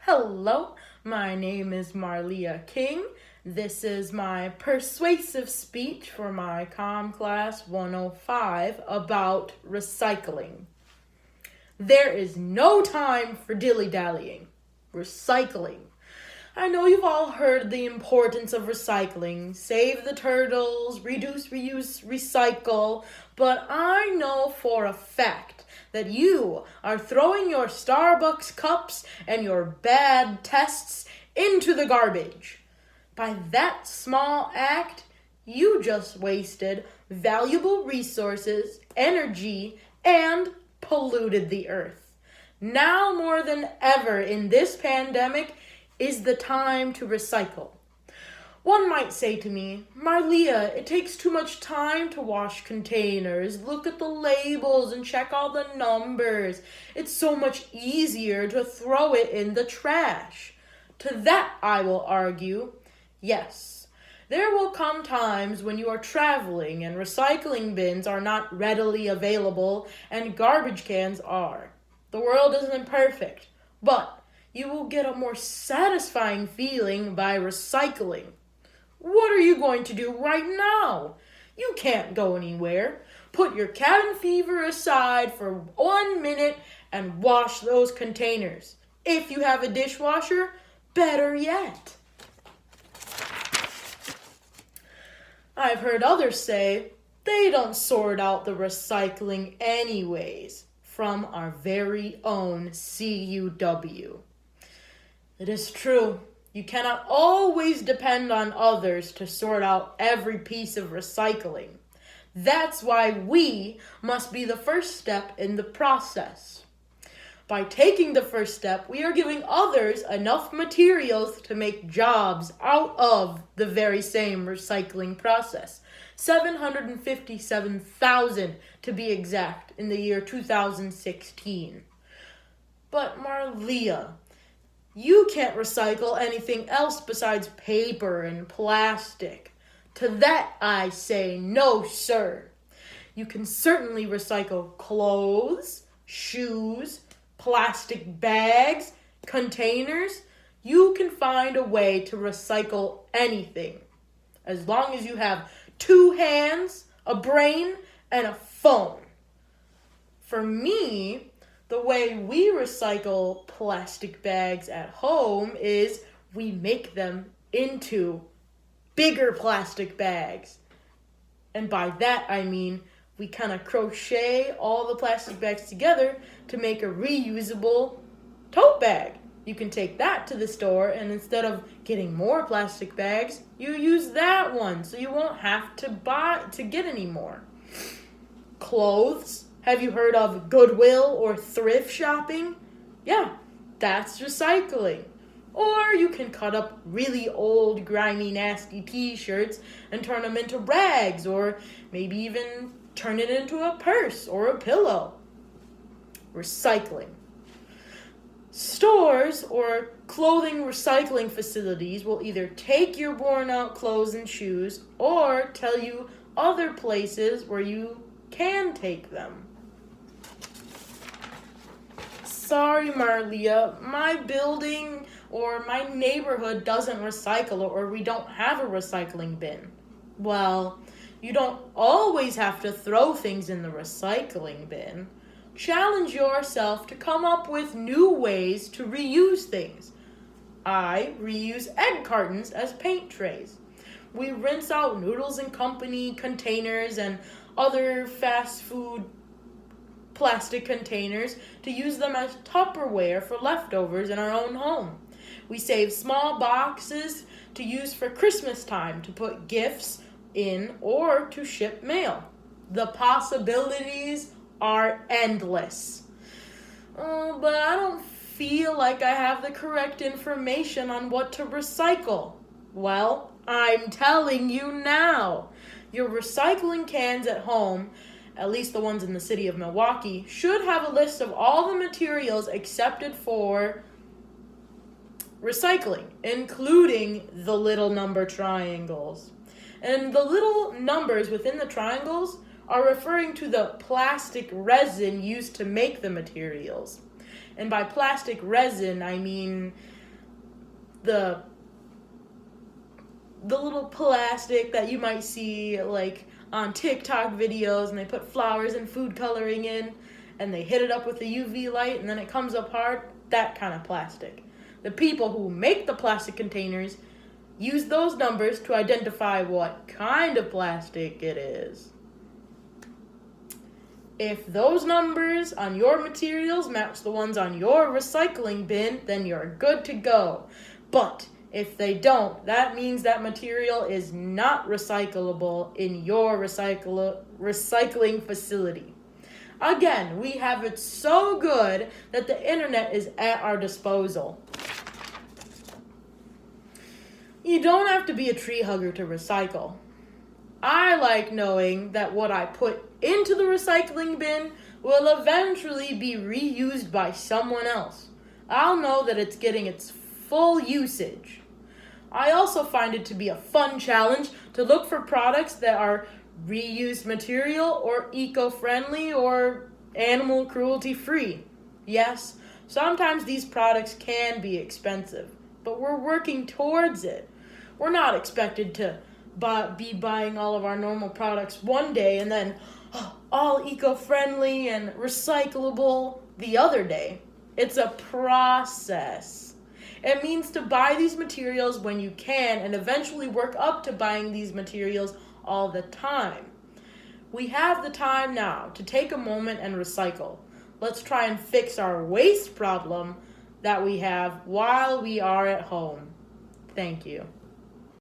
Hello, my name is Marlia King. This is my persuasive speech for my COMM class 105 about recycling. There is no time for dilly-dallying. Recycling. I know you've all heard the importance of recycling. Save the turtles, reduce, reuse, recycle. But I know for a fact that you are throwing your Starbucks cups and your bad tests into the garbage. By that small act, you just wasted valuable resources, energy, and polluted the earth. Now more than ever in this pandemic is the time to recycle. One might say to me, Marlia, it takes too much time to wash containers. Look at the labels and check all the numbers. It's so much easier to throw it in the trash. To that I will argue, yes. There will come times when you are traveling and recycling bins are not readily available and garbage cans are. The world isn't perfect, but you will get a more satisfying feeling by recycling. What are you going to do right now? You can't go anywhere. Put your cabin fever aside for 1 minute and wash those containers. If you have a dishwasher, better yet. I've heard others say they don't sort out the recycling anyways, from our very own CUW. It is true. You cannot always depend on others to sort out every piece of recycling. That's why we must be the first step in the process. By taking the first step, we are giving others enough materials to make jobs out of the very same recycling process. 757,000 to be exact in the year 2016. But Marlia, you can't recycle anything else besides paper and plastic. To that I say no, sir. You can certainly recycle clothes, shoes, plastic bags, containers. You can find a way to recycle anything, as long as you have 2 hands, a brain, and a phone. For me, the way we recycle plastic bags at home is we make them into bigger plastic bags. And by that I mean we kind of crochet all the plastic bags together to make a reusable tote bag. You can take that to the store, and instead of getting more plastic bags, you use that one so you won't have to get any more. Clothes. Have you heard of Goodwill or thrift shopping? Yeah, that's recycling. Or you can cut up really old, grimy, nasty t-shirts and turn them into rags, or maybe even turn it into a purse or a pillow. Recycling. Stores or clothing recycling facilities will either take your worn-out clothes and shoes or tell you other places where you can take them. Sorry, Marlia, my building or my neighborhood doesn't recycle, or we don't have a recycling bin. Well, you don't always have to throw things in the recycling bin. Challenge yourself to come up with new ways to reuse things. I reuse egg cartons as paint trays. We rinse out Noodles and Company containers and other fast food plastic containers to use them as Tupperware for leftovers in our own home. We save small boxes to use for Christmas time to put gifts in or to ship mail. The possibilities are endless. But I don't feel like I have the correct information on what to recycle. Well, I'm telling you now. Your recycling cans at home, at least the ones in the city of Milwaukee, should have a list of all the materials accepted for recycling, including the little number triangles. And the little numbers within the triangles are referring to the plastic resin used to make the materials. And by plastic resin, I mean the little plastic that you might see like on TikTok videos, and they put flowers and food coloring in, and they hit it up with a UV light, and then it comes apart. That kind of plastic. The people who make the plastic containers use those numbers to identify what kind of plastic it is. If those numbers on your materials match the ones on your recycling bin, then you're good to go. But if they don't, that means that material is not recyclable in your recycling facility. Again, we have it so good that the internet is at our disposal. You don't have to be a tree hugger to recycle. I like knowing that what I put into the recycling bin will eventually be reused by someone else. I'll know that it's getting its full usage. I also find it to be a fun challenge to look for products that are reused material or eco-friendly or animal cruelty-free. Yes, sometimes these products can be expensive, but we're working towards it. We're not expected to be buying all of our normal products one day and then all eco-friendly and recyclable the other day. It's a process. It means to buy these materials when you can and eventually work up to buying these materials all the time. We have the time now to take a moment and recycle. Let's try and fix our waste problem that we have while we are at home. Thank you.